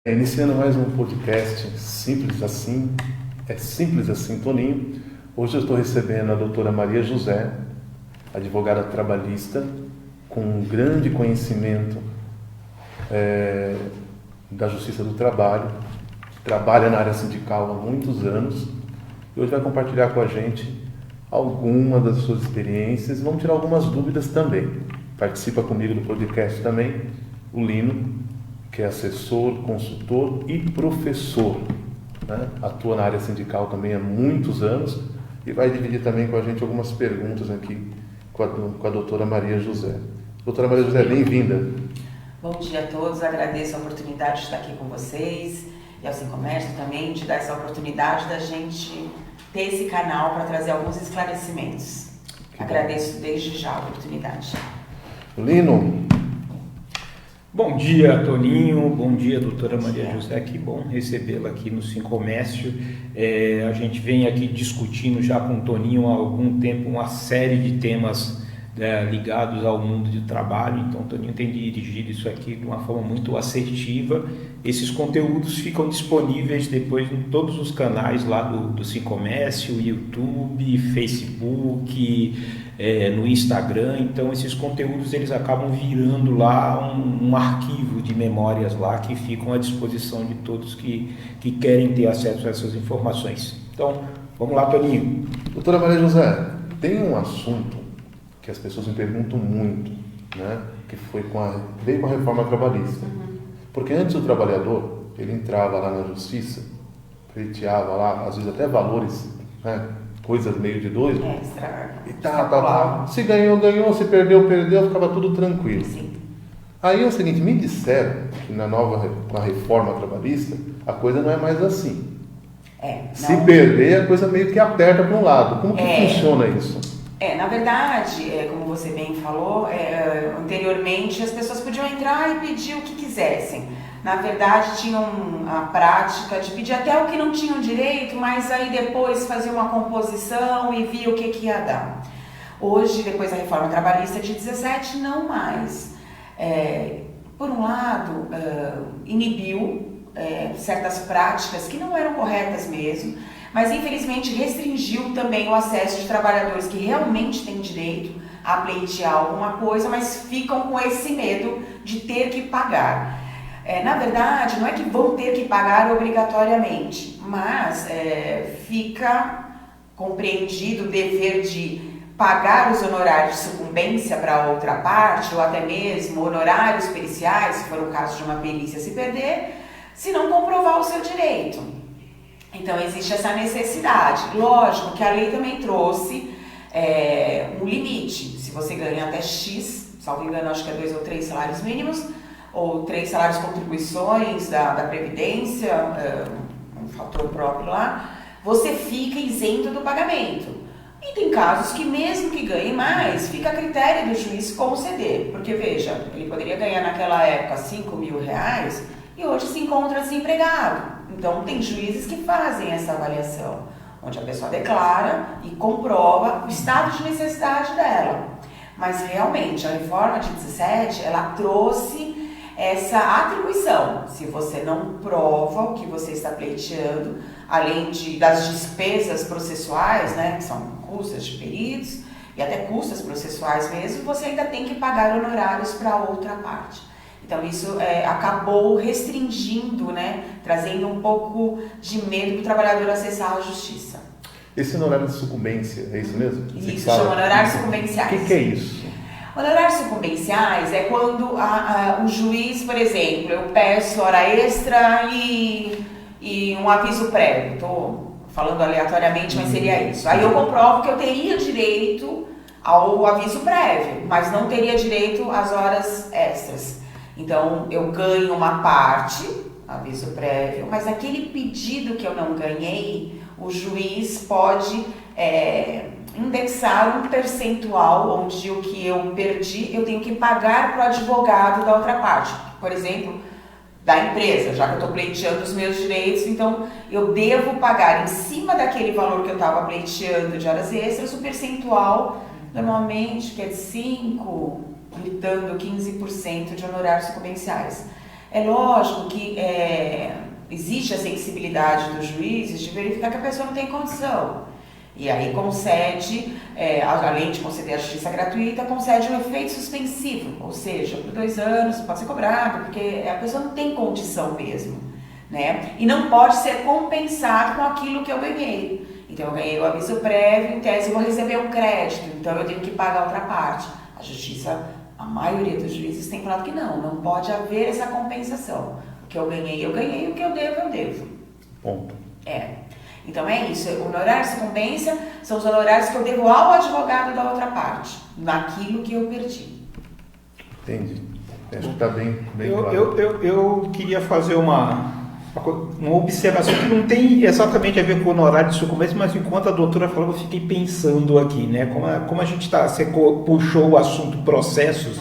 Iniciando mais um podcast Simples Assim, é Simples Assim, Toninho. Hoje eu estou recebendo a doutora Maria José, advogada trabalhista, com um grande conhecimento da Justiça do Trabalho, trabalha na área sindical há muitos anos e hoje vai compartilhar com a gente algumas das suas experiências e vamos tirar algumas dúvidas também. Participa comigo do podcast também o Lino, que é assessor, consultor e professor, né? Atua na área sindical também há muitos anos e vai dividir também com a gente algumas perguntas aqui com a doutora Maria José. Doutora Maria José, bem-vinda. Bom dia a todos, agradeço a oportunidade de estar aqui com vocês e ao Sem Comércio também, de dar essa oportunidade da gente ter esse canal para trazer alguns esclarecimentos. Agradeço desde já a oportunidade. Lino. Bom dia, Toninho. Bom dia, doutora Maria José. Que bom recebê-la aqui no Sem Comércio. A gente vem aqui discutindo já com o Toninho há algum tempo uma série de temas ligados ao mundo de trabalho. Então, o Toninho tem dirigido isso aqui de uma forma muito assertiva. Esses conteúdos ficam disponíveis depois em todos os canais lá do Sem Comércio, YouTube, Facebook, no Instagram. Então, esses conteúdos eles acabam virando lá um arquivo de memórias lá que ficam à disposição de todos que querem ter acesso a essas informações. Então, vamos lá, Toninho. Doutora Maria José, tem um assunto que as pessoas me perguntam muito, né? Que veio com a reforma trabalhista. Porque antes o trabalhador, ele entrava lá na justiça, pleiteava lá, às vezes até valores, né? Coisas meio de dois, e tá. Se ganhou, se perdeu, ficava tudo tranquilo. Sim. Aí é o seguinte, me disseram que com a reforma trabalhista, a coisa não é mais assim. Se perder, a coisa meio que aperta para um lado. Como que funciona isso? Na verdade, como você bem falou, anteriormente as pessoas podiam entrar e pedir o que quisessem. Na verdade, tinham a prática de pedir até o que não tinham direito, mas aí depois fazia uma composição e via o que ia dar. Hoje, depois da reforma trabalhista de 17, não mais. Por um lado, inibiu certas práticas que não eram corretas mesmo, mas infelizmente restringiu também o acesso de trabalhadores que realmente têm direito a pleitear alguma coisa, mas ficam com esse medo de ter que pagar. Na verdade, não é que vão ter que pagar obrigatoriamente, mas fica compreendido o dever de pagar os honorários de sucumbência para outra parte, ou até mesmo honorários periciais, se for o caso de uma perícia se perder, se não comprovar o seu direito. Então, existe essa necessidade. Lógico que a lei também trouxe um limite. Se você ganha até X, salvo engano, acho que é 2 ou 3 salários mínimos, ou 3 salários contribuições da Previdência, um fator próprio lá, você fica isento do pagamento. E tem casos que mesmo que ganhe mais, fica a critério do juiz conceder. Porque, veja, ele poderia ganhar naquela época R$5.000 e hoje se encontra desempregado. Então, tem juízes que fazem essa avaliação, onde a pessoa declara e comprova o estado de necessidade dela. Mas, realmente, a reforma de 17, ela trouxe essa atribuição. Se você não prova o que você está pleiteando, além das despesas processuais, né, que são custas de peritos e até custas processuais mesmo, você ainda tem que pagar honorários para outra parte. Então, isso acabou restringindo, né, trazendo um pouco de medo para o trabalhador acessar a justiça. Esse honorário de sucumbência, é isso mesmo? Isso, chama honorários sucumbenciais. O que é isso? Honorários sucumbenciais é quando o juiz, por exemplo, eu peço hora extra e um aviso prévio. Estou falando aleatoriamente, mas seria isso. Aí eu comprovo que eu teria direito ao aviso prévio, mas não teria direito às horas extras. Então, eu ganho uma parte, aviso prévio, mas aquele pedido que eu não ganhei, o juiz pode indexar um percentual onde o que eu perdi, eu tenho que pagar para o advogado da outra parte. Por exemplo, da empresa, já que eu estou pleiteando os meus direitos, então eu devo pagar em cima daquele valor que eu estava pleiteando de horas extras, o percentual, normalmente, que é de 5%, limitando 15% de honorários sucumbenciais. É lógico que existe a sensibilidade dos juízes de verificar que a pessoa não tem condição. E aí concede, além de conceder a justiça gratuita, concede um efeito suspensivo, ou seja, por 2 anos pode ser cobrado, porque a pessoa não tem condição mesmo, né? E não pode ser compensado com aquilo que eu ganhei. Então eu ganhei o aviso prévio, em tese eu vou receber um crédito, então eu tenho que pagar outra parte. A justiça, a maioria dos juízes tem falado que não pode haver essa compensação. O que eu ganhei, o que eu devo. Ponto. Então é isso, honorários de sucumbência são os honorários que eu devo ao advogado da outra parte, naquilo que eu perdi. Entendi. Acho que está bem claro. Eu queria fazer uma observação que não tem exatamente a ver com o honorário de sucumbência, mas enquanto a doutora falou, eu fiquei pensando aqui, né? Como a gente você puxou o assunto processos,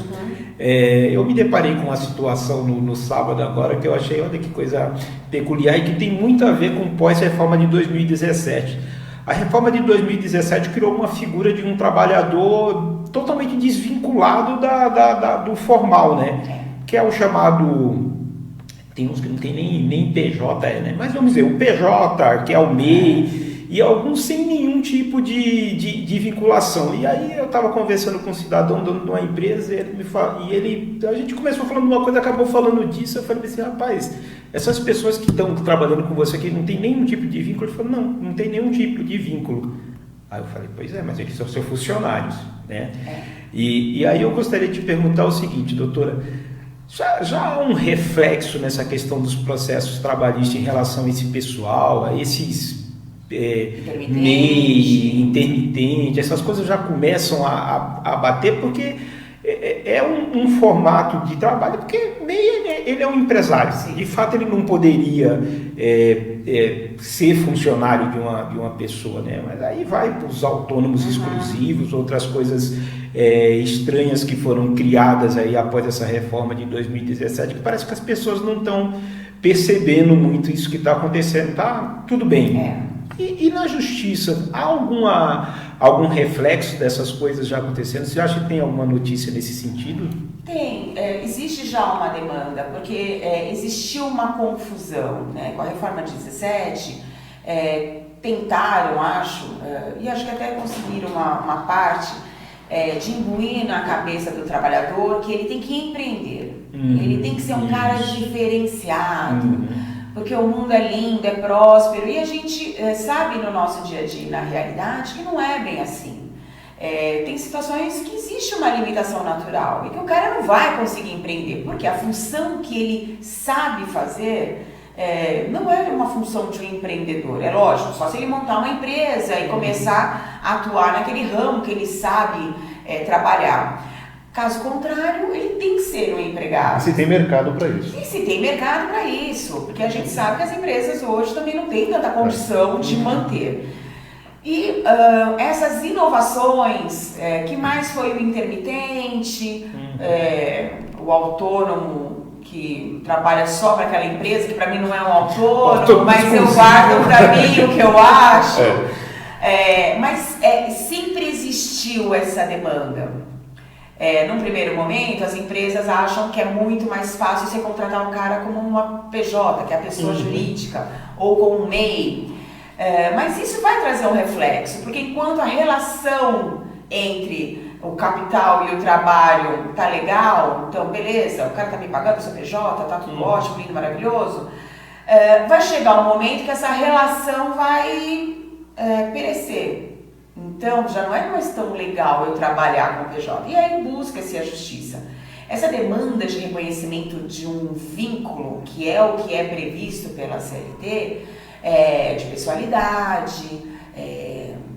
eu me deparei com uma situação no sábado agora que eu achei, olha que coisa peculiar e que tem muito a ver com pós-reforma de 2017. A reforma de 2017 criou uma figura de um trabalhador totalmente desvinculado do formal, né? Que é o chamado... Tem uns que não tem nem PJ, né? Mas vamos dizer, o PJ, que é o MEI, e alguns sem nenhum tipo de vinculação. E aí eu estava conversando com um cidadão dono de uma empresa a gente começou falando de uma coisa, acabou falando disso. Eu falei assim, rapaz, essas pessoas que estão trabalhando com você aqui não tem nenhum tipo de vínculo? Ele falou, não tem nenhum tipo de vínculo. Aí eu falei, pois é, mas eles são seus funcionários, né? E aí eu gostaria de te perguntar o seguinte, doutora, já há um reflexo nessa questão dos processos trabalhistas em relação a esse pessoal, a esses MEI, intermitente, essas coisas já começam a bater, porque é um formato de trabalho, porque MEI ele é um empresário. Sim. De fato ele não poderia ser funcionário de uma pessoa, né? Mas aí vai para os autônomos exclusivos, outras coisas estranhas que foram criadas aí após essa reforma de 2017, que parece que as pessoas não estão percebendo muito isso que está acontecendo. Tá tudo bem. E na justiça, há algum reflexo dessas coisas já acontecendo? Você acha que tem alguma notícia nesse sentido? Tem, existe já uma demanda, porque existiu uma confusão, né? Com a reforma de 17, tentaram, e acho que até conseguiram uma parte, de imbuir na cabeça do trabalhador que ele tem que empreender, ele tem que ser um cara diferenciado, porque o mundo é lindo, é próspero, e a gente sabe no nosso dia a dia, na realidade, que não é bem assim. Tem situações que existe uma limitação natural e que o cara não vai conseguir empreender, porque a função que ele sabe fazer não é uma função de um empreendedor. É lógico, só se ele montar uma empresa e começar a atuar naquele ramo que ele sabe trabalhar. Caso contrário, ele tem que ser um empregado. Se tem mercado para isso. E se tem mercado para isso, porque a gente sabe que as empresas hoje também não têm tanta condição de manter. E essas inovações, que mais foi o intermitente, o autônomo que trabalha só para aquela empresa, que para mim não é um autônomo, mas eu guardo para mim o que eu acho. Mas sempre existiu essa demanda. Num primeiro momento, as empresas acham que é muito mais fácil você contratar um cara como uma PJ, que é a pessoa jurídica, ou com um MEI. Mas isso vai trazer um reflexo, porque enquanto a relação entre o capital e o trabalho tá legal, então beleza, o cara tá me pagando, eu sou PJ, tá tudo ótimo, lindo, maravilhoso, vai chegar um momento que essa relação vai perecer. Então já não é mais tão legal eu trabalhar com o PJ. E aí busca-se a justiça. Essa demanda de reconhecimento de um vínculo, que é o que é previsto pela CLT, de pessoalidade,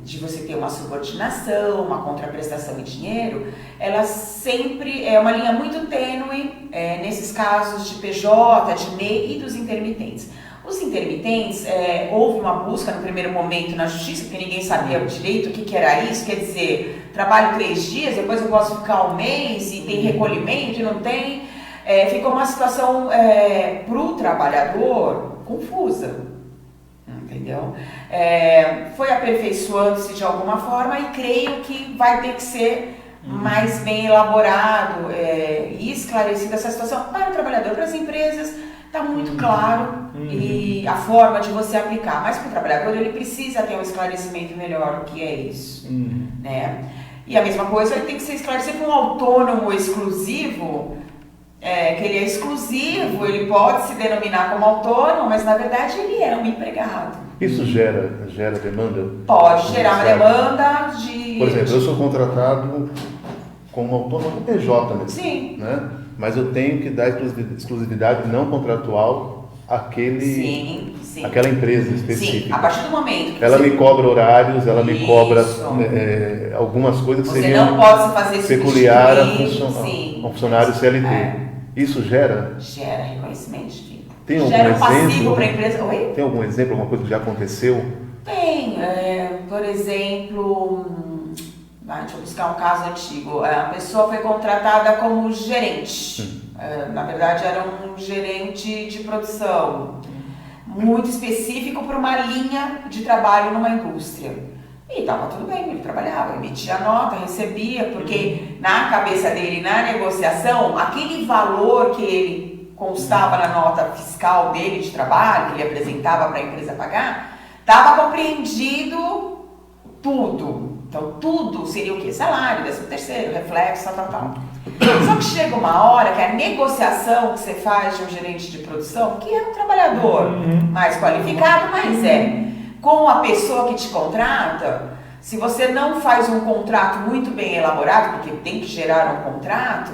de você ter uma subordinação, uma contraprestação em dinheiro, ela sempre é uma linha muito tênue nesses casos de PJ, de MEI e dos intermitentes. Os intermitentes, houve uma busca no primeiro momento na justiça, porque ninguém sabia direito o que era isso, quer dizer, trabalho 3 dias, depois eu posso ficar um mês e tem recolhimento e não tem. Ficou uma situação para o trabalhador confusa, entendeu? Foi aperfeiçoando-se de alguma forma e creio que vai ter que ser mais bem elaborado e esclarecido essa situação para o trabalhador, para as empresas. Está muito claro e a forma de você aplicar. Mas para o trabalhador ele precisa ter um esclarecimento melhor do que é isso. Né? E a mesma coisa ele tem que ser esclarecido para um autônomo exclusivo, que ele é exclusivo, ele pode se denominar como autônomo, mas na verdade ele é um empregado. Isso gera demanda? Pode gerar uma demanda de... Por exemplo, eu sou contratado como autônomo PJ mesmo. Sim. Né? Mas eu tenho que dar exclusividade não contratual àquela empresa específica. Sim, a partir do momento que ela me cobra horários, ela me cobra algumas coisas que seriam não pode se fazer peculiar a um funcionário CLT. Isso gera reconhecimento de vínculo. Tem algum gera um exemplo? Passivo para a empresa. Oi? Tem algum exemplo, alguma coisa que já aconteceu? Tem. Por exemplo, deixa eu buscar um caso antigo. A pessoa foi contratada como gerente. Na verdade, era um gerente de produção muito específico para uma linha de trabalho numa indústria. E estava tudo bem, ele trabalhava, emitia a nota, recebia, porque na cabeça dele, na negociação, aquele valor que ele constava na nota fiscal dele de trabalho, que ele apresentava para a empresa pagar, estava compreendido tudo. Então, tudo seria o quê? Salário, 13º, reflexo, tal. Só que chega uma hora que a negociação que você faz de um gerente de produção, que é um trabalhador mais qualificado, mas com a pessoa que te contrata, se você não faz um contrato muito bem elaborado, porque tem que gerar um contrato,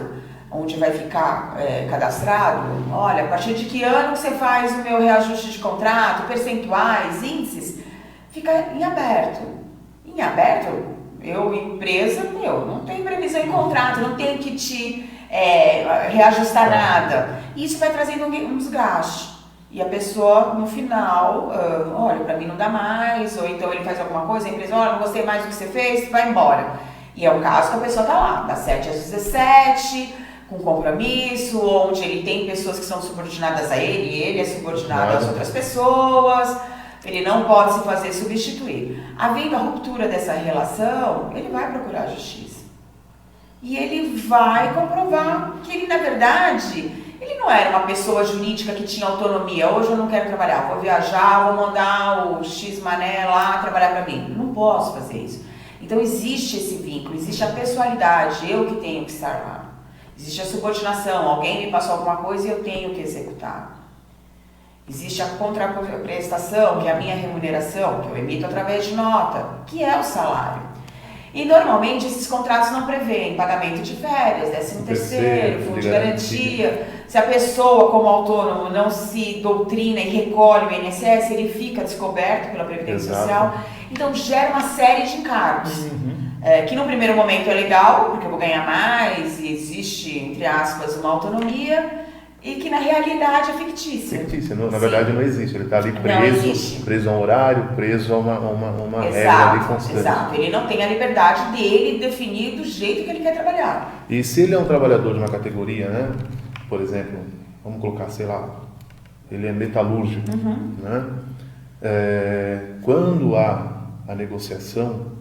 onde vai ficar cadastrado, olha, a partir de que ano você faz o meu reajuste de contrato, percentuais, índices, fica em aberto. Em aberto, empresa, não tem previsão em contrato, não tem que te reajustar nada. Isso vai trazendo um desgaste. E a pessoa, no final, olha, para mim não dá mais, ou então ele faz alguma coisa, a empresa, olha, não gostei mais do que você fez, vai embora. E é um caso que a pessoa está lá, das 7 às 17, com compromisso, onde ele tem pessoas que são subordinadas a ele, e ele é subordinado às outras pessoas, ele não pode se fazer substituir. Havendo a ruptura dessa relação, ele vai procurar a justiça. E ele vai comprovar que ele, na verdade, ele não era uma pessoa jurídica que tinha autonomia. Hoje eu não quero trabalhar, vou viajar, vou mandar o X mané lá trabalhar para mim. Não posso fazer isso. Então existe esse vínculo, existe a pessoalidade, eu que tenho que estar lá. Existe a subordinação, alguém me passou alguma coisa e eu tenho que executar. Existe a contraprestação, que é a minha remuneração, que eu emito através de nota, que é o salário. E normalmente esses contratos não prevêem pagamento de férias, 13º, fundo de garantia. Se a pessoa, como autônomo, não se doutrina e recolhe o INSS, ele fica descoberto pela Previdência Social. Então gera uma série de encargos. Que no primeiro momento é legal, porque eu vou ganhar mais, e existe, entre aspas, uma autonomia, e que na realidade é fictícia. Fictícia, na verdade não existe, ele está ali preso a um horário, preso a uma regra ali constante. Exato, ele não tem a liberdade dele definir do jeito que ele quer trabalhar. E se ele é um trabalhador de uma categoria, né? Por exemplo, vamos colocar, sei lá, ele é metalúrgico, né? Quando há a negociação,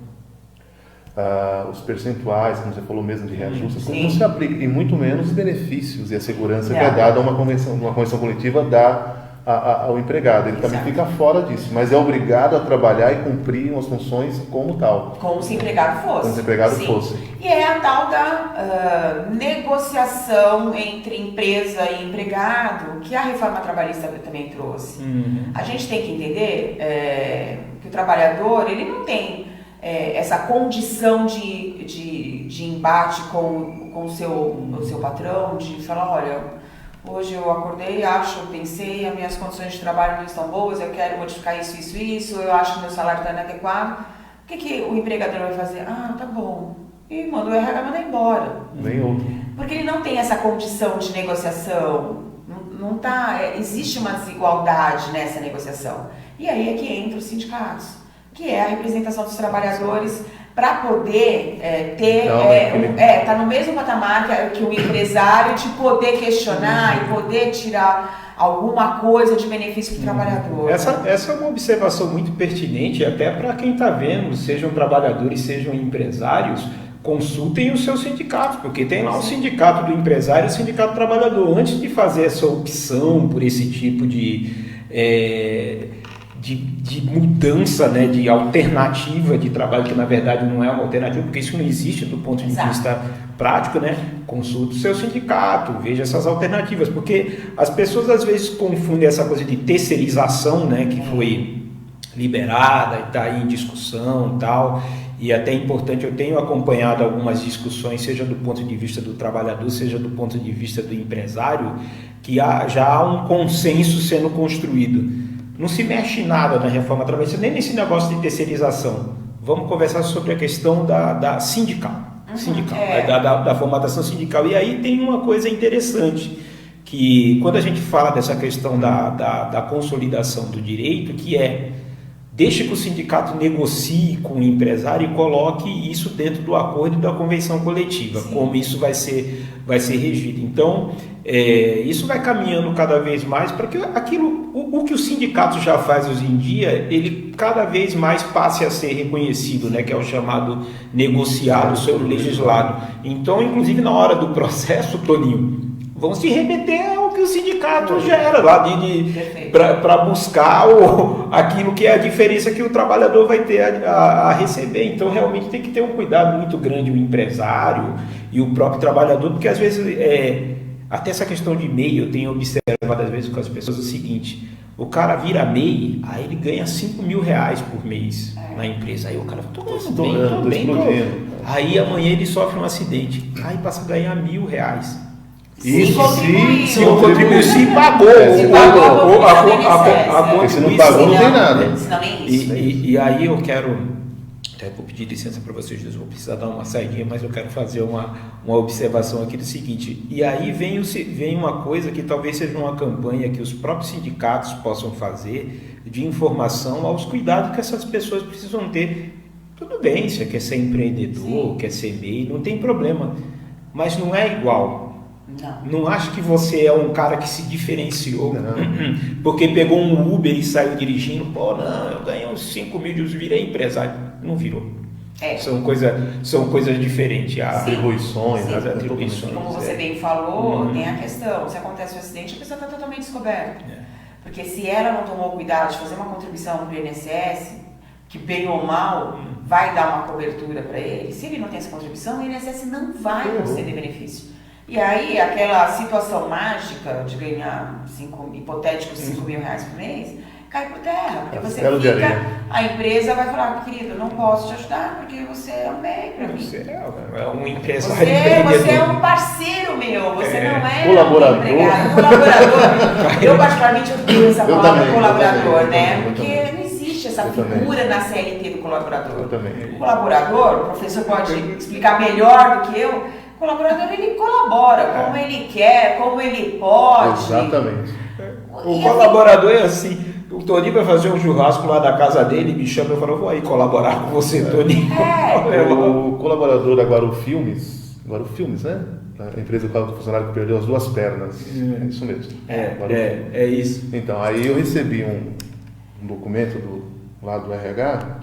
os percentuais, como você falou mesmo, de reajustes, não se aplica, e muito menos os benefícios e a segurança que é dada a uma convenção coletiva dá ao empregado. Ele também fica fora disso, mas é obrigado a trabalhar e cumprir umas funções como tal. Como se empregado fosse. Como se empregado fosse. E é a tal da negociação entre empresa e empregado que a reforma trabalhista também trouxe. A gente tem que entender que o trabalhador, ele não tem essa condição de embate com o seu patrão, de falar, olha, hoje eu acordei, pensei, as minhas condições de trabalho não estão boas, eu quero modificar isso, eu acho que meu salário está inadequado. O que o empregador vai fazer? Tá bom. E manda o RH mandar embora. Nem outro. Porque ele não tem essa condição de negociação, existe uma desigualdade nessa negociação. E aí é que entram os sindicatos, que é a representação dos trabalhadores para poder tá no mesmo patamar que o empresário, de poder questionar e poder tirar alguma coisa de benefício para o trabalhador. Essa é uma observação muito pertinente até para quem está vendo, sejam trabalhadores, sejam empresários, consultem os seus sindicatos, porque tem lá o sindicato do empresário e o sindicato do trabalhador. Antes de fazer essa opção por esse tipo de mudança, né, de alternativa de trabalho, que na verdade não é uma alternativa, porque isso não existe do ponto de vista prático, né? Consulte o seu sindicato, veja essas alternativas, porque as pessoas às vezes confundem essa coisa de terceirização, né, que foi liberada e está aí em discussão e tal, e até é importante, eu tenho acompanhado algumas discussões, seja do ponto de vista do trabalhador, seja do ponto de vista do empresário, que já há um consenso sendo construído. Não se mexe nada na reforma trabalhista, nem nesse negócio de terceirização. Vamos conversar sobre a questão da sindical, da formatação sindical. E aí tem uma coisa interessante, que quando a gente fala dessa questão da consolidação do direito, que deixe que o sindicato negocie com o empresário e coloque isso dentro do acordo e da convenção coletiva, como isso vai ser regido. Então, isso vai caminhando cada vez mais para que o que o sindicato já faz hoje em dia, ele cada vez mais passe a ser reconhecido, né, que é o chamado negociado sobre o legislado. Então, inclusive na hora do processo, Toninho, vão se remeter ao que o sindicato gera lá para buscar aquilo que é a diferença que o trabalhador vai ter a receber. Então realmente tem que ter um cuidado muito grande o empresário e o próprio trabalhador, porque às vezes até essa questão de MEI, eu tenho observado às vezes com as pessoas o seguinte: o cara vira MEI, aí ele ganha R$5.000 por mês na empresa. Aí o cara fala, tô bem. Aí amanhã ele sofre um acidente, aí passa a ganhar R$1.000. Se contribuiu, se pagou. Se não pagou, não tem nada. E aí eu quero, até vou pedir licença para vocês dois, vou precisar dar uma saidinha, mas eu quero fazer uma observação aqui do seguinte. E aí vem uma coisa que talvez seja uma campanha que os próprios sindicatos possam fazer de informação aos cuidados que essas pessoas precisam ter. Tudo bem, você quer ser empreendedor, quer ser MEI, não tem problema, mas não é igual. Não acho que você é um cara que se diferenciou porque pegou um Uber e saiu dirigindo. Eu ganhei uns 5 mil, virei empresário. Não virou. São coisas diferentes. As atribuições. Como você bem falou, tem a questão: se acontece um acidente, a pessoa está totalmente descoberta. Porque se ela não tomou cuidado de fazer uma contribuição para o INSS, que bem ou mal vai dar uma cobertura para ele, se ele não tem essa contribuição, o INSS não vai conceder benefício. E aí, aquela situação mágica de ganhar hipotéticos R$5.000 por mês, cai por terra. Porque você a empresa vai falar: querido, não posso te ajudar porque você é um MEI para mim. Você é um empresário empreendedor. Você é um parceiro meu, você não é colaborador. Um empregado. Colaborador. Eu particularmente odeio essa palavra colaborador, né? Porque não existe essa figura na CLT do colaborador. O colaborador, o professor pode explicar melhor do que eu. O colaborador, ele colabora como ele quer, como ele pode. Exatamente. O colaborador é assim: o Toninho vai fazer um churrasco lá da casa dele, me chama e fala: vou aí colaborar com você, Toninho. O colaborador da Guaru Filmes, né? A empresa do funcionário que perdeu as 2 pernas. É isso mesmo. É isso. Então, aí eu recebi um documento lá do RH,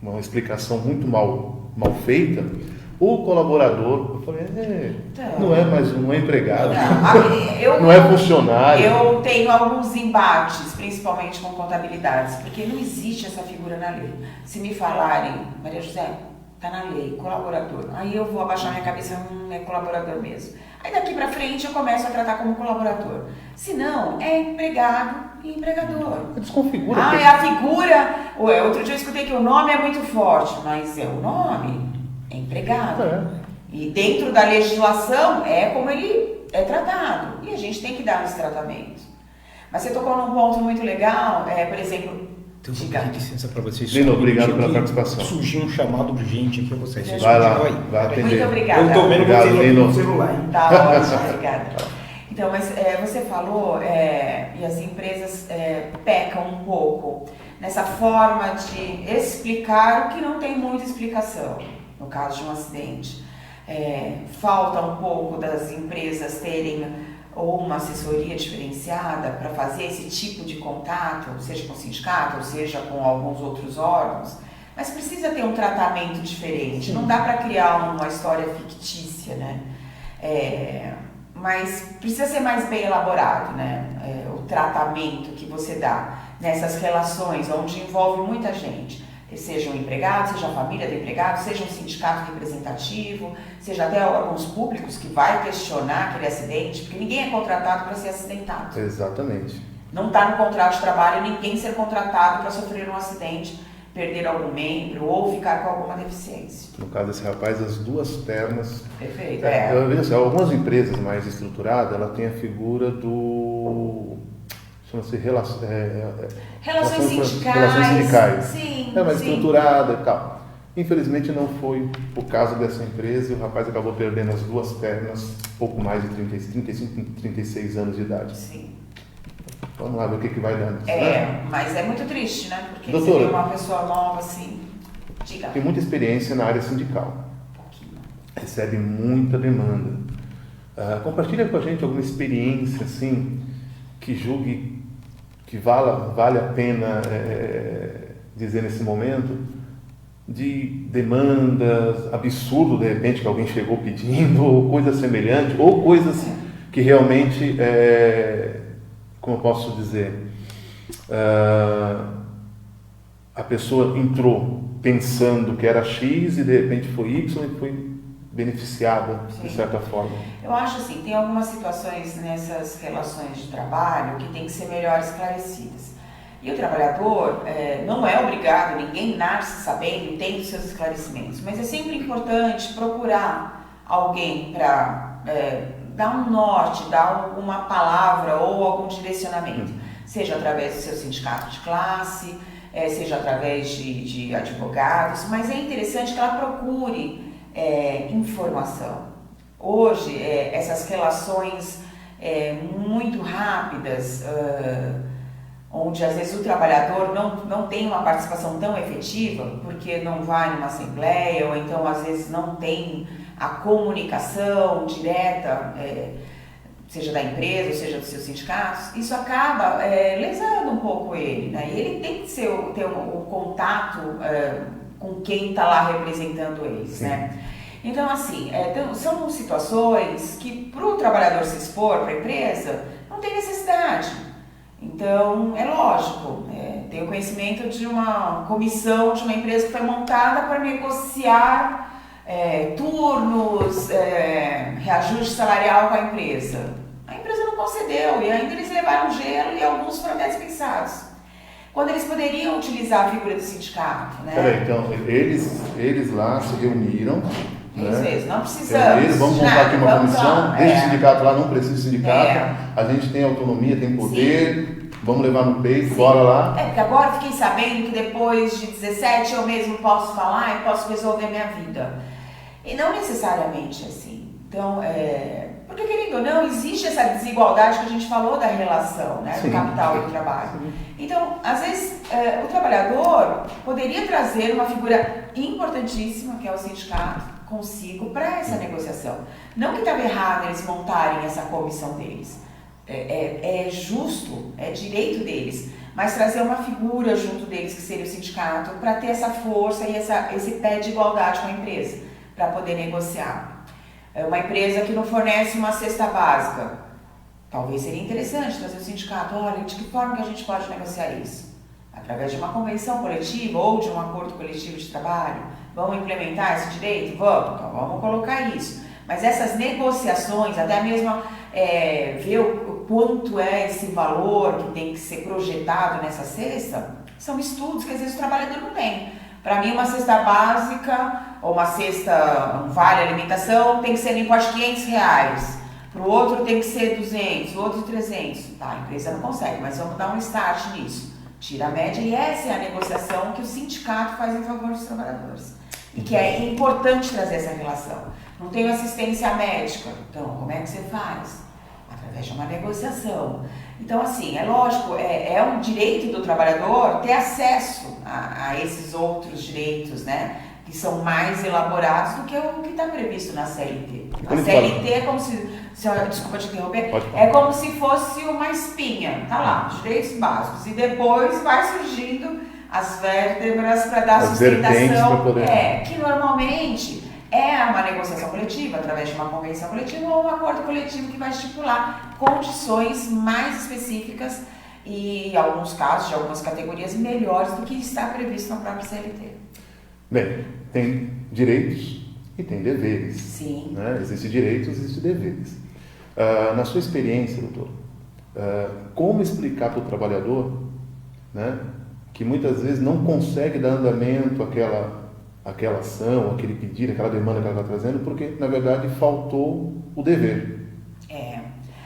uma explicação muito mal feita. O colaborador, eu falei, não é empregado, não é funcionário. Eu tenho alguns embates, principalmente com contabilidades, porque não existe essa figura na lei. Se me falarem, Maria José, está na lei, colaborador, aí eu vou abaixar minha cabeça, é colaborador mesmo. Aí daqui para frente eu começo a tratar como colaborador. Se não, é empregado e empregador. Desconfigura. É a figura. Outro dia eu escutei que o nome é muito forte, mas é o nome. É empregado. E dentro da legislação é como ele é tratado. E a gente tem que dar esse tratamento. Mas você tocou num ponto muito legal, por exemplo... Então, vou pedir licença para vocês. Lino, obrigado pela participação. Surgiu um chamado urgente aqui a vocês. Vai lá, vai atender. Muito obrigada. Eu estou vendo no celular. Tá ótimo, obrigada. Então, mas você falou, e as empresas pecam um pouco nessa forma de explicar o que não tem muita explicação. No caso de um acidente, falta um pouco das empresas terem ou uma assessoria diferenciada para fazer esse tipo de contato, seja com o sindicato, ou seja com alguns outros órgãos, mas precisa ter um tratamento diferente. Não dá para criar uma história fictícia, né? Mas precisa ser mais bem elaborado, né? O tratamento que você dá nessas relações onde envolve muita gente, seja um empregado, seja a família do empregado, seja um sindicato representativo, seja até órgãos públicos que vai questionar aquele acidente, porque ninguém é contratado para ser acidentado. Exatamente. Não está no contrato de trabalho ninguém ser contratado para sofrer um acidente, perder algum membro ou ficar com alguma deficiência. No caso desse rapaz, as duas pernas... Perfeito, Eu vejo assim, algumas empresas mais estruturadas, ela tem a figura do... chama-se Relações sindicais. Sim, mais sim. estruturada e tal. Infelizmente não foi o caso dessa empresa e o rapaz acabou perdendo as duas pernas, pouco mais de 35, 36 anos de idade. Sim. Vamos lá ver o que vai dando. Né? Mas é muito triste, né? Porque Doutora, você vê uma pessoa nova assim, diga. Tem muita experiência na área sindical. Um pouquinho. Recebe muita demanda. Compartilha com a gente alguma experiência assim que julgue que vale a pena dizer nesse momento, de demandas, absurdo de repente que alguém chegou pedindo, ou coisa semelhante, ou coisas que realmente, como eu posso dizer, a pessoa entrou pensando que era X e de repente foi Y e foi beneficiada, de certa forma. Eu acho assim, tem algumas situações nessas relações de trabalho que têm que ser melhor esclarecidas. E o trabalhador não é obrigado, ninguém nasce sabendo e tem os seus esclarecimentos, mas é sempre importante procurar alguém para dar um norte, dar alguma palavra ou algum direcionamento, seja através do seu sindicato de classe, seja através de advogados, mas é interessante que ela procure informação. Hoje, essas relações muito rápidas, onde às vezes o trabalhador não tem uma participação tão efetiva, porque não vai numa assembleia, ou então às vezes não tem a comunicação direta, seja da empresa, ou seja dos seus sindicatos, isso acaba lesando um pouco ele, né? E ele tem que ter o contato com quem está lá representando eles, né? Então, assim, são situações que para o trabalhador se expor para a empresa não tem necessidade. Então, é lógico, tenho conhecimento de uma comissão de uma empresa que foi montada para negociar turnos, reajuste salarial com a empresa. A empresa não concedeu e ainda eles levaram gelo e alguns foram até dispensados. Quando eles poderiam utilizar a figura do sindicato, né? Peraí, então, eles lá se reuniram, né? Não precisamos. Vamos montar aqui uma comissão, deixa o sindicato lá, não precisa do sindicato, a gente tem autonomia, tem poder, vamos levar no peito, bora lá. Porque agora eu fiquei sabendo que depois de 17 eu mesmo posso falar e posso resolver minha vida. E não necessariamente assim. Então, porque querendo ou não, existe essa desigualdade que a gente falou da relação, né, do capital e do trabalho. Então, às vezes, o trabalhador poderia trazer uma figura importantíssima, que é o sindicato, consigo para essa negociação. Não que estava errado eles montarem essa comissão deles. É justo, é direito deles, mas trazer uma figura junto deles, que seria o sindicato, para ter essa força e esse pé de igualdade com a empresa, para poder negociar. Uma empresa que não fornece uma cesta básica, talvez seria interessante trazer o sindicato, olha, de que forma que a gente pode negociar isso? Através de uma convenção coletiva ou de um acordo coletivo de trabalho? Vamos implementar esse direito? Vamos, então vamos colocar isso. Mas essas negociações, até mesmo ver o quanto é esse valor que tem que ser projetado nessa cesta, são estudos que às vezes o trabalhador não tem. Para mim, uma cesta básica ou uma cesta, um vale alimentação, tem que ser no importe de R$500. Para o outro tem que ser 200, o outro 300. Tá, a empresa não consegue, mas vamos dar um start nisso. Tira a média e essa é a negociação que o sindicato faz em favor dos trabalhadores. E que é importante trazer essa relação. Não tem assistência médica, então como é que você faz? Através de uma negociação. Então, assim, é lógico, é um direito do trabalhador ter acesso a esses outros direitos, né? Que são mais elaborados do que o que está previsto na CLT. A CLT é como se, desculpa te interromper, é como se fosse uma espinha, tá lá, os direitos básicos, e depois vai surgindo as vértebras para dar As vertentes sustentação, pra poder... que normalmente é uma negociação coletiva, através de uma convenção coletiva ou um acordo coletivo que vai estipular condições mais específicas e, em alguns casos, de algumas categorias, melhores do que está previsto na própria CLT. Bem, tem direitos e tem deveres. Sim. Né? Existem direitos, existem deveres. Na sua experiência, doutor, como explicar para o trabalhador, né, que muitas vezes não consegue dar andamento àquela ação, aquele pedido, aquela demanda que ela está trazendo, porque, na verdade, faltou o dever.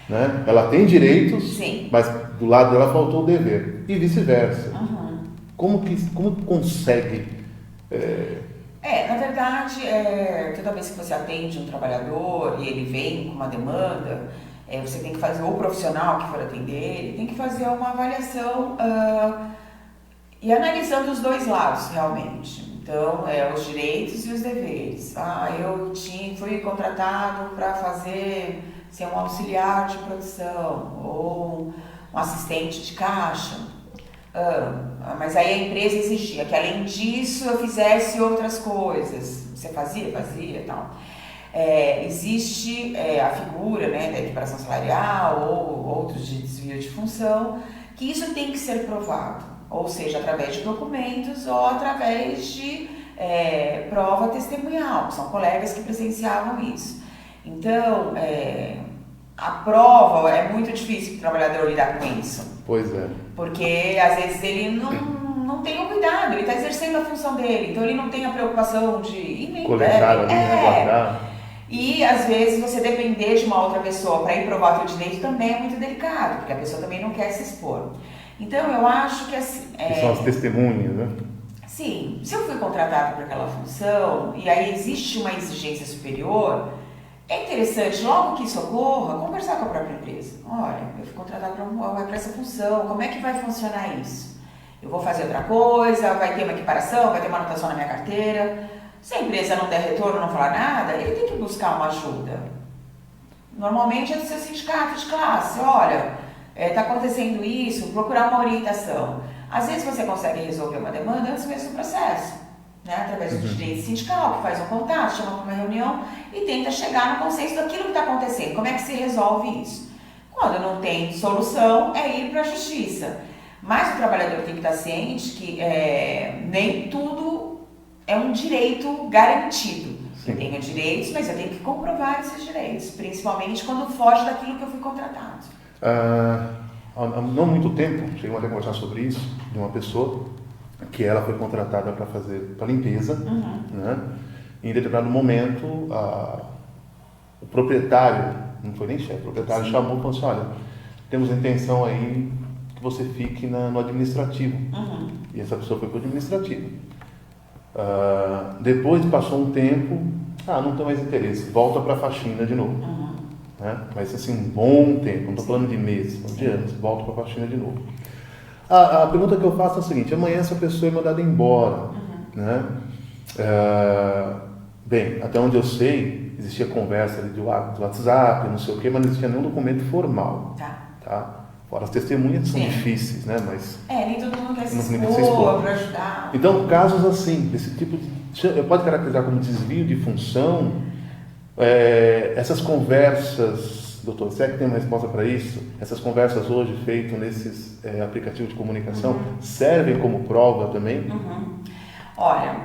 Né? Ela tem direitos, sim, mas do lado dela faltou o dever. E vice-versa. Como consegue... na verdade, toda vez que você atende um trabalhador e ele vem com uma demanda, você tem que fazer, ou o profissional que for atender ele, tem que fazer uma avaliação e analisando os dois lados, realmente. Então, os direitos e os deveres. Eu fui contratado para ser um auxiliar de produção ou um assistente de caixa. Mas aí a empresa exigia que, além disso, eu fizesse outras coisas. Você fazia e tal. Existe a figura, né, da equiparação salarial ou outros de desvio de função, que isso tem que ser provado, ou seja, através de documentos ou através de prova testemunhal, que são colegas que presenciavam isso. Então, a prova é muito difícil para o trabalhador lidar com isso. Pois é. Porque às vezes ele não tem o cuidado, ele está exercendo a função dele, então ele não tem a preocupação de coletar ali, guardar. E às vezes você depender de uma outra pessoa para ir provar o teu direito também é muito delicado, porque a pessoa também não quer se expor. Então eu acho que assim... Que são as testemunhas, né? Sim, se eu fui contratado para aquela função e aí existe uma exigência superior, é interessante, logo que isso ocorra, conversar com a própria empresa. Olha, eu fui contratado para essa função, como é que vai funcionar isso? Eu vou fazer outra coisa, vai ter uma equiparação, vai ter uma anotação na minha carteira. Se a empresa não der retorno, não falar nada, ele tem que buscar uma ajuda. Normalmente é do seu sindicato de classe. Olha, está acontecendo isso, procurar uma orientação. Às vezes você consegue resolver uma demanda antes mesmo do processo, né? Através do direito sindical, que faz um contato, chama para uma reunião e tenta chegar no consenso daquilo que está acontecendo. Como é que se resolve isso? Quando não tem solução, é ir para a justiça. Mas o trabalhador tem que estar ciente que nem tudo é um direito garantido. Sim. Eu tenho direitos, mas eu tenho que comprovar esses direitos, principalmente quando foge daquilo que eu fui contratado. Há não muito tempo, chegamos até a conversar sobre isso, de uma pessoa que ela foi contratada para fazer a limpeza, né? E em determinado momento, o proprietário, não foi nem chefe, o proprietário chamou e falou assim, olha, temos a intenção aí que você fique no administrativo. E essa pessoa foi para o administrativo. Depois passou um tempo, não tem mais interesse, volta para a faxina de novo. Né? Mas assim, um bom tempo, não estou falando de meses, de anos, volta para a faxina de novo. A pergunta que eu faço é a seguinte, amanhã essa pessoa é mandada embora. Né? Bem, até onde eu sei, existia conversa ali do WhatsApp, não sei o quê, mas não existia nenhum documento formal. Tá? Fora as testemunhas são difíceis, né? Mas nem todo mundo quer se expor para ajudar. Então, casos assim, desse tipo de... Pode caracterizar como desvio de função. Essas conversas, doutor, será que tem uma resposta para isso? Essas conversas hoje feitas nesses aplicativos de comunicação servem como prova também? Olha,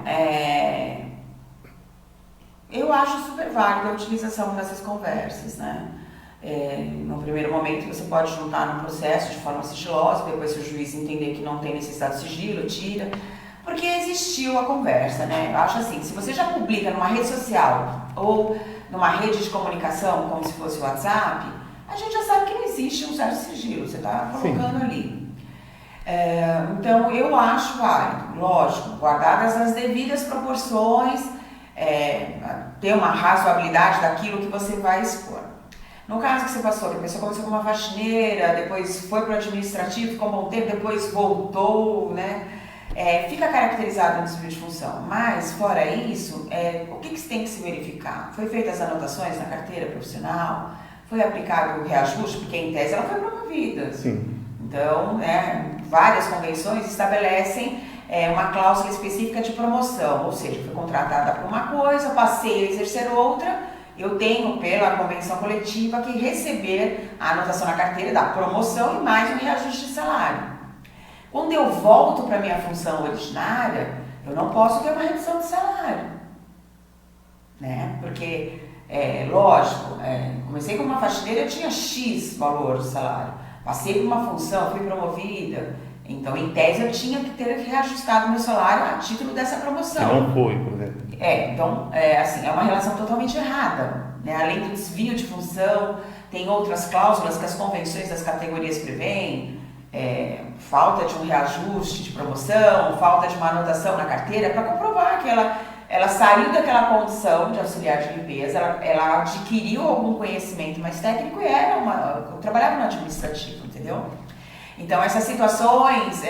eu acho super válida a utilização dessas conversas, né? No primeiro momento você pode juntar no processo de forma sigilosa, depois se o juiz entender que não tem necessidade de sigilo, tira, porque existiu a conversa, né? Eu acho assim, se você já publica numa rede social ou numa rede de comunicação, como se fosse o WhatsApp, a gente já sabe que não existe um certo sigilo, você está colocando ali. Então eu acho válido, lógico, guardadas as devidas proporções, ter uma razoabilidade daquilo que você vai expor. No caso que você passou, que a pessoa começou com uma faxineira, depois foi para o administrativo, ficou um bom tempo, depois voltou, né? Fica caracterizado um desvio de função. Mas, fora isso, o que tem que se verificar? Foi feitas as anotações na carteira profissional? Foi aplicado o reajuste? Porque, em tese, ela foi promovida. Sim. Então, várias convenções estabelecem uma cláusula específica de promoção, ou seja, fui contratada por uma coisa, passei a exercer outra, eu tenho, pela convenção coletiva, que receber a anotação na carteira da promoção e mais um reajuste de salário. Quando eu volto para a minha função originária, eu não posso ter uma redução de salário, né? Porque, lógico, comecei como uma faxineira, eu tinha X valor de salário, passei por uma função, fui promovida, então, em tese, eu tinha que ter reajustado meu salário a título dessa promoção. Que não foi, por exemplo. Então, assim, é uma relação totalmente errada, né? Além do desvio de função, tem outras cláusulas que as convenções das categorias prevêem, falta de um reajuste de promoção, falta de uma anotação na carteira, para comprovar que ela saiu daquela condição de auxiliar de limpeza, ela adquiriu algum conhecimento mais técnico e eu trabalhava no administrativo, entendeu? Então, essas situações,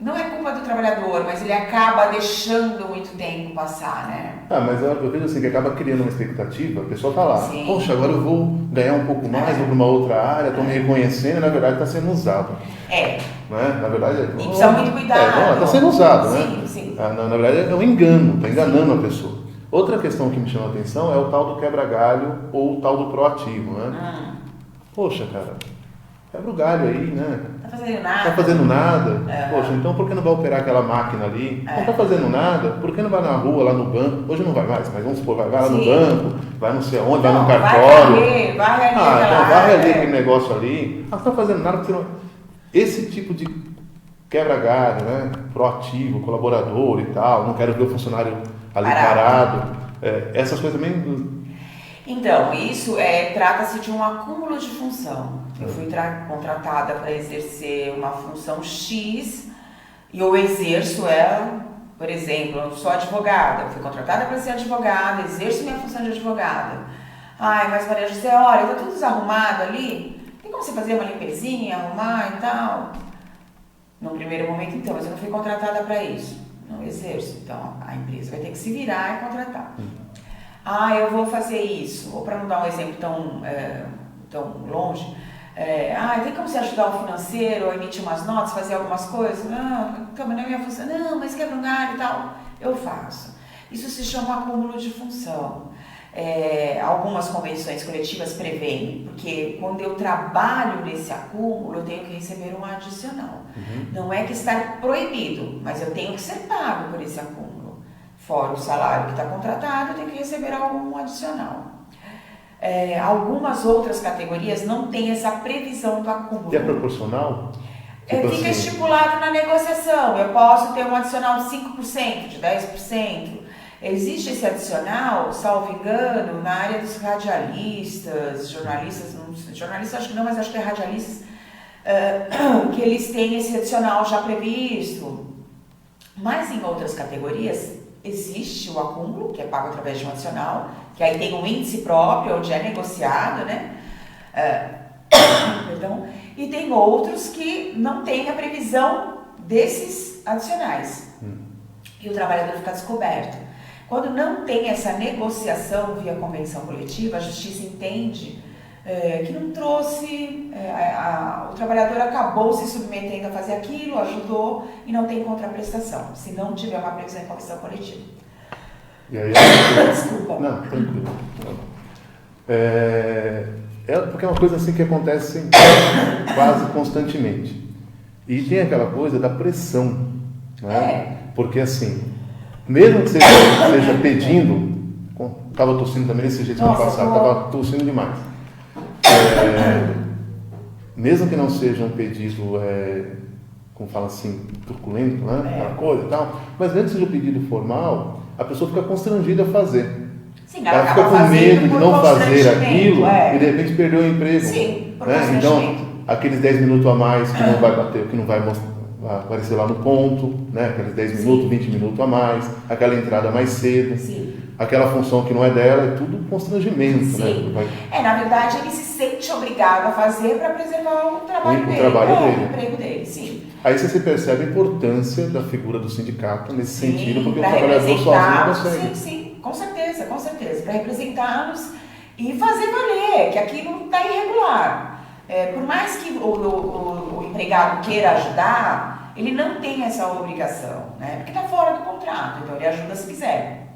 não é culpa do trabalhador, mas ele acaba deixando muito tempo passar, né? Mas eu vejo assim, que acaba criando uma expectativa, a pessoa tá lá, Sim. poxa, agora eu vou ganhar um pouco mais, vou para uma outra área, estou me reconhecendo, e na verdade está sendo usado. Né? Na verdade, E precisa muito cuidado. Está sendo usado, né? Sim, sim. Na verdade é um engano, está enganando a pessoa. Outra questão que me chama a atenção é o tal do quebra-galho ou o tal do proativo, né? Poxa, cara, quebra o galho aí, né? Tá fazendo nada. Tá fazendo nada? Poxa, então por que não vai operar aquela máquina ali? Não tá fazendo nada? Por que não vai na rua, lá no banco? Hoje não vai mais, mas vamos supor, vai lá no banco, vai não sei aonde, vai no cartório. Vai ali aquele negócio ali. Não tá fazendo nada porque não... Esse tipo de quebra-galho, né? Proativo, colaborador e tal, não quero ver o funcionário ali parado. Essas coisas também... Então, isso trata-se de um acúmulo de função. Eu fui contratada para exercer uma função X e eu exerço ela, por exemplo, eu sou advogada, eu fui contratada para ser advogada, exerço minha função de advogada. Mas Maria José, olha, tá tudo desarrumado ali, tem como você fazer uma limpezinha, arrumar e tal? No primeiro momento, então, mas eu não fui contratada para isso, não exerço, então a empresa vai ter que se virar e contratar. Eu vou fazer isso, ou para não dar um exemplo tão longe, tem como você ajudar o financeiro, ou emitir umas notas, fazer algumas coisas? Não, mas não é minha função. Não, mas quebra um galho e tal. Eu faço. Isso se chama acúmulo de função. Algumas convenções coletivas prevêem, porque quando eu trabalho nesse acúmulo, eu tenho que receber um adicional. Não é que está proibido, mas eu tenho que ser pago por esse acúmulo. Fora o salário que está contratado, eu tenho que receber algum adicional. Algumas outras categorias não têm essa previsão do acúmulo. E é proporcional? Fica assim, estipulado na negociação. Eu posso ter um adicional de 5%, de 10%. Existe esse adicional, salvo engano, na área dos radialistas, jornalistas acho que não, mas acho que é radialistas, que eles têm esse adicional já previsto. Mas em outras categorias, existe o acúmulo, que é pago através de um adicional, que aí tem um índice próprio, onde é negociado, né? Perdão. E tem outros que não têm a previsão desses adicionais. E o trabalhador fica descoberto. Quando não tem essa negociação via convenção coletiva, a justiça entende que não trouxe, o trabalhador acabou se submetendo a fazer aquilo, ajudou e não tem contraprestação, se não tiver uma previsão em convenção coletiva. E aí, Desculpa. Não, tranquilo. Porque é uma coisa assim que acontece quase constantemente. E tem aquela coisa da pressão, né? Porque assim, mesmo que seja pedindo, estava tossindo também desse jeito semana passada, estava tossindo demais. Mesmo que não seja um pedido, como fala assim, truculento, né? Aquela coisa e tal, mas mesmo que seja um pedido formal, a pessoa fica constrangida a fazer. Sim, ela fica com medo de não fazer aquilo e de repente perder o emprego. Sim, né? Então, aqueles 10 minutos a mais que não vai bater, que não vai aparecer lá no ponto, né? Aqueles 10 minutos, 20 minutos a mais, aquela entrada mais cedo. Sim. Aquela função que não é dela, é tudo constrangimento. Sim. Né? Na verdade, ele se sente obrigado a fazer para preservar o trabalho dele. O emprego dele, sim. Aí você percebe a importância da figura do sindicato nesse sentido, porque o pra trabalhador sozinho consegue. Sim, com certeza, para representá-los e fazer valer que aquilo está irregular. Por mais que o empregado queira ajudar, ele não tem essa obrigação, né? Porque está fora do contrato, então ele ajuda se quiser.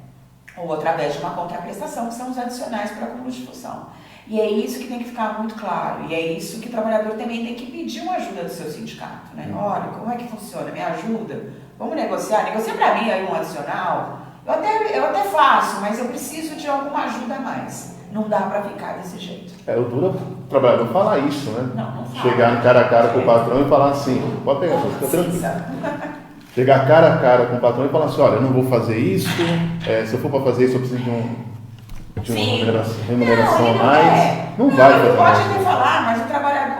Ou através de uma contraprestação, que são os adicionais para acúmulo de função. E é isso que tem que ficar muito claro, e é isso que o trabalhador também tem que pedir uma ajuda do seu sindicato, né? Olha, como é que funciona? Me ajuda? Vamos negociar? Negocia para mim aí um adicional? Eu até faço, mas eu preciso de alguma ajuda a mais. Não dá para ficar desse jeito. O duro é o trabalhador falar isso, né? Não fala. Chegar cara a cara com o patrão e falar assim, pode pegar, fica tranquilo. Chegar cara a cara com o patrão e falar assim, olha, eu não vou fazer isso, se eu for para fazer isso eu preciso de uma remuneração a mais. Não vai fazer. Ele pode até falar, mas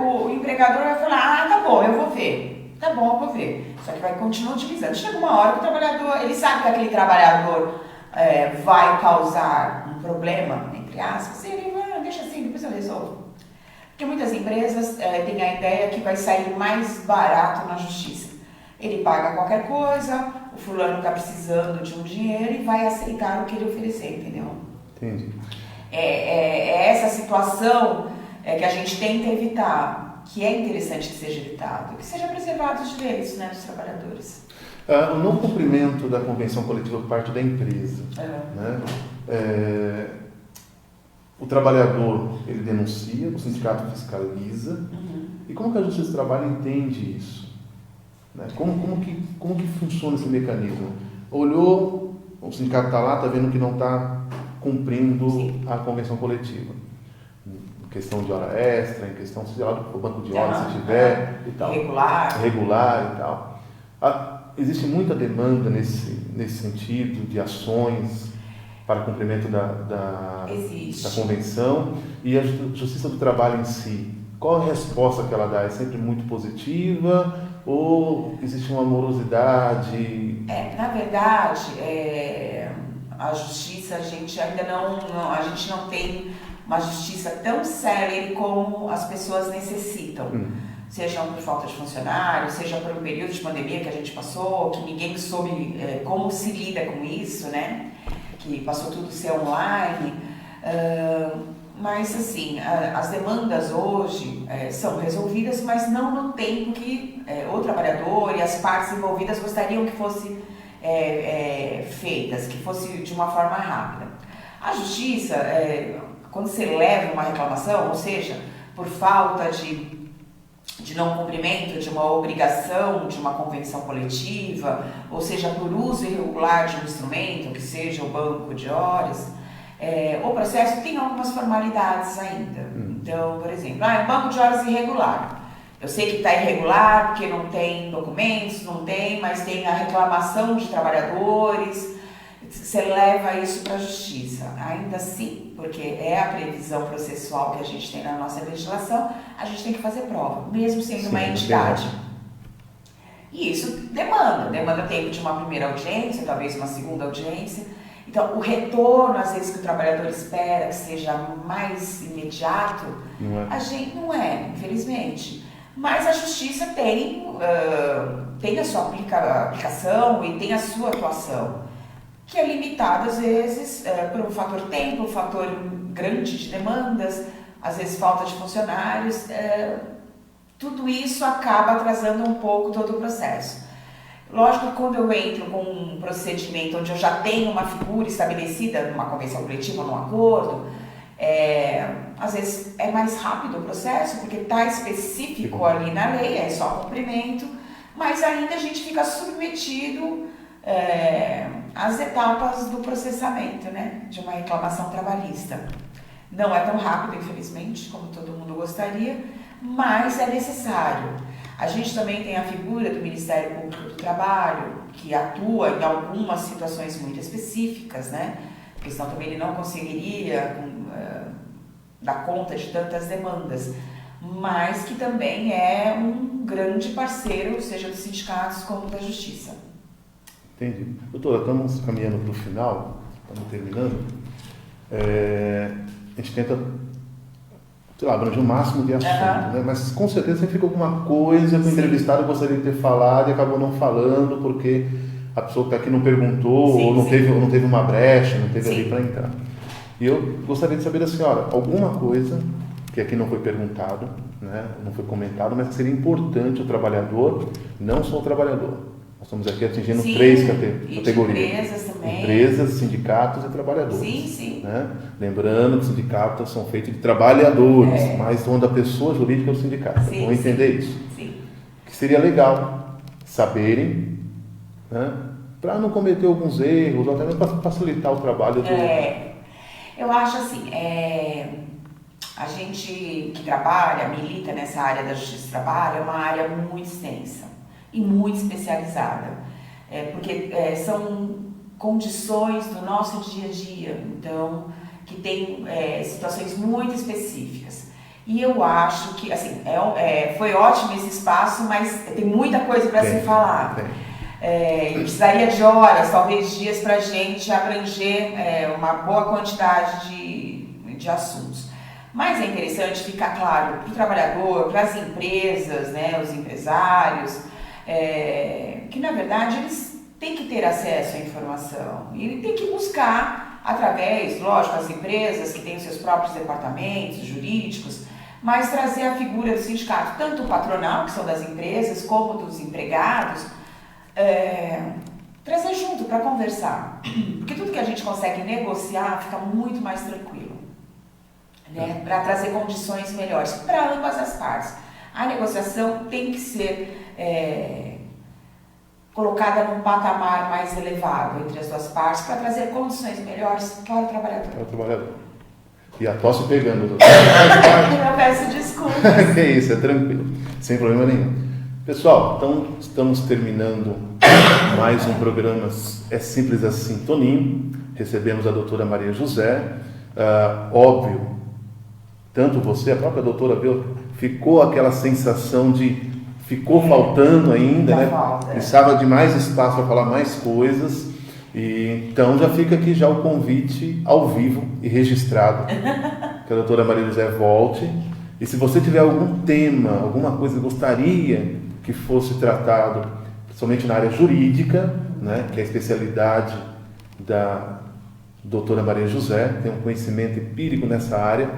o empregador vai falar, tá bom, eu vou ver. Tá bom, eu vou ver. Só que vai continuar utilizando. Chega uma hora que o trabalhador, ele sabe que aquele trabalhador vai causar um problema, entre aspas, e ele vai, deixa assim, depois eu resolvo. Porque muitas empresas têm a ideia que vai sair mais barato na justiça. Ele paga qualquer coisa, o fulano está precisando de um dinheiro e vai aceitar o que ele oferecer, entendeu? Entendi. É essa situação que a gente tenta evitar, que é interessante que seja evitado, que seja preservado os direitos, né, dos trabalhadores. O não cumprimento da convenção coletiva por parte da empresa, né? O trabalhador, ele denuncia, o sindicato fiscaliza. E como que a Justiça do Trabalho entende isso? Né? Como que funciona esse mecanismo? Olhou, o sindicato está lá, está vendo que não está cumprindo a convenção coletiva. Em questão de hora extra, em questão, sei lá, do banco de horas, se tiver, e tal. Regular e tal. Existe muita demanda nesse sentido de ações para cumprimento da convenção. E a Justiça do Trabalho em si, qual a resposta que ela dá? É sempre muito positiva ou existe uma morosidade? Na verdade, a justiça, a gente ainda a gente não tem uma justiça tão célere como as pessoas necessitam. Seja por falta de funcionário, seja por um período de pandemia que a gente passou, que ninguém soube como se lida com isso, né? Que passou tudo a ser online. Mas, assim, as demandas hoje são resolvidas, mas não no tempo que o trabalhador e as partes envolvidas gostariam que fossem feitas, que fosse de uma forma rápida. A justiça, quando você leva uma reclamação, ou seja, por falta de não cumprimento de uma obrigação de uma convenção coletiva, ou seja, por uso irregular de um instrumento, que seja o banco de horas, o processo tem algumas formalidades ainda. Então, por exemplo, um banco de horas irregular. Eu sei que está irregular porque não tem documentos, mas tem a reclamação de trabalhadores. Você leva isso para a justiça. Ainda assim, porque é a previsão processual que a gente tem na nossa legislação, a gente tem que fazer prova, mesmo sendo uma entidade. E isso demanda tempo de uma primeira audiência, talvez uma segunda audiência. Então, o retorno, às vezes, que o trabalhador espera que seja mais imediato, a gente não infelizmente. Mas a justiça tem a sua aplicação e tem a sua atuação, que é limitada, às vezes, por um fator tempo, um fator grande de demandas, às vezes falta de funcionários. Tudo isso acaba atrasando um pouco todo o processo. Lógico que quando eu entro com um procedimento onde eu já tenho uma figura estabelecida numa convenção coletiva, num acordo, às vezes é mais rápido o processo, porque está específico ali na lei, é só cumprimento, mas ainda a gente fica submetido às etapas do processamento, né, de uma reclamação trabalhista. Não é tão rápido, infelizmente, como todo mundo gostaria, mas é necessário. A gente também tem a figura do Ministério Público do Trabalho, que atua em algumas situações muito específicas, né? Porque senão também ele não conseguiria dar conta de tantas demandas, mas que também é um grande parceiro, seja dos sindicatos como da Justiça. Entendi. Doutora, estamos caminhando para o final, estamos terminando. A gente tenta, abranger o máximo de assunto, né? Mas com certeza sempre fica alguma coisa que o entrevistado gostaria de ter falado e acabou não falando porque a pessoa que está aqui não perguntou, ou não teve uma brecha, não teve ali para entrar. E eu gostaria de saber da senhora alguma coisa que aqui não foi perguntado, né? Não foi comentado, mas que seria importante o trabalhador, não só o trabalhador. Nós estamos aqui atingindo Sim, 3 e categorias. empresas também. Empresas, sindicatos e trabalhadores. Sim, sim. Né? Lembrando que os sindicatos são feitos de trabalhadores, mas onde a pessoa jurídica é o sindicato. Sim, Vão entender sim. isso. Sim. Que seria legal saberem, né? Para não cometer alguns erros, ou até mesmo para facilitar o trabalho do... Eu acho assim, a gente que trabalha, milita nessa área da justiça do trabalho, é uma área muito extensa e muito especializada, porque são condições do nosso dia a dia, então, que tem situações muito específicas. E eu acho que, assim, foi ótimo esse espaço, mas tem muita coisa para se falar. Precisaria de horas, talvez dias, para a gente abranger uma boa quantidade de assuntos. Mas é interessante ficar claro para o trabalhador, para as empresas, né, os empresários, que na verdade eles têm que ter acesso à informação e tem que buscar através, lógico, as empresas que têm os seus próprios departamentos jurídicos, mas trazer a figura do sindicato, tanto o patronal, que são das empresas, como dos empregados, trazer junto para conversar, porque tudo que a gente consegue negociar fica muito mais tranquilo, né? Para trazer condições melhores para ambas as partes. A negociação tem que ser colocada num patamar mais elevado entre as duas partes para trazer condições melhores para o trabalhador. Para o trabalhador. E a tosse pegando. Eu peço desculpas. Que isso, é tranquilo, sem problema nenhum. Pessoal, então estamos terminando mais um programa É Simples Assim, Toninho. Recebemos a doutora Maria José. Óbvio, tanto você, a própria doutora viu, ficou aquela sensação de ficou faltando ainda, né? Precisava de mais espaço para falar mais coisas. E então já fica aqui já o convite ao vivo e registrado que a doutora Maria José volte. E se você tiver algum tema, alguma coisa que gostaria que fosse tratado, principalmente na área jurídica, né, que é a especialidade da doutora Maria José, tem um conhecimento empírico nessa área,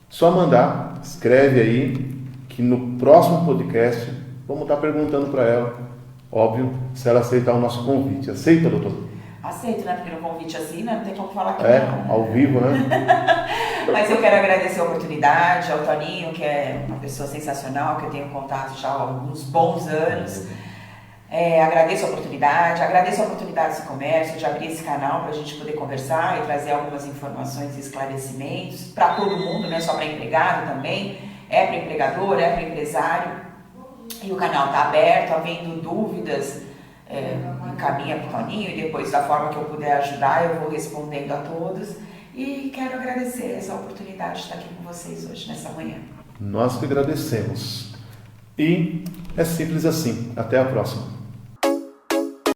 só mandar, escreve aí, que no próximo podcast vamos estar perguntando para ela, óbvio, se ela aceitar o nosso convite. Aceita, doutora? Aceito, né? Porque no convite assim, né? Não tem como falar que não. Ao vivo, né? Mas eu quero agradecer a oportunidade ao Toninho, que é uma pessoa sensacional, que eu tenho contato já há alguns bons anos. Agradeço a oportunidade do comércio, de abrir esse canal para a gente poder conversar e trazer algumas informações e esclarecimentos para todo mundo, não é só para empregado também, é para empregador, é para empresário. E o canal está aberto, havendo dúvidas, encaminha para o Toninho e depois, da forma que eu puder ajudar, eu vou respondendo a todos. E quero agradecer essa oportunidade de estar aqui com vocês hoje, nessa manhã. Nós que agradecemos. E é simples assim. Até a próxima.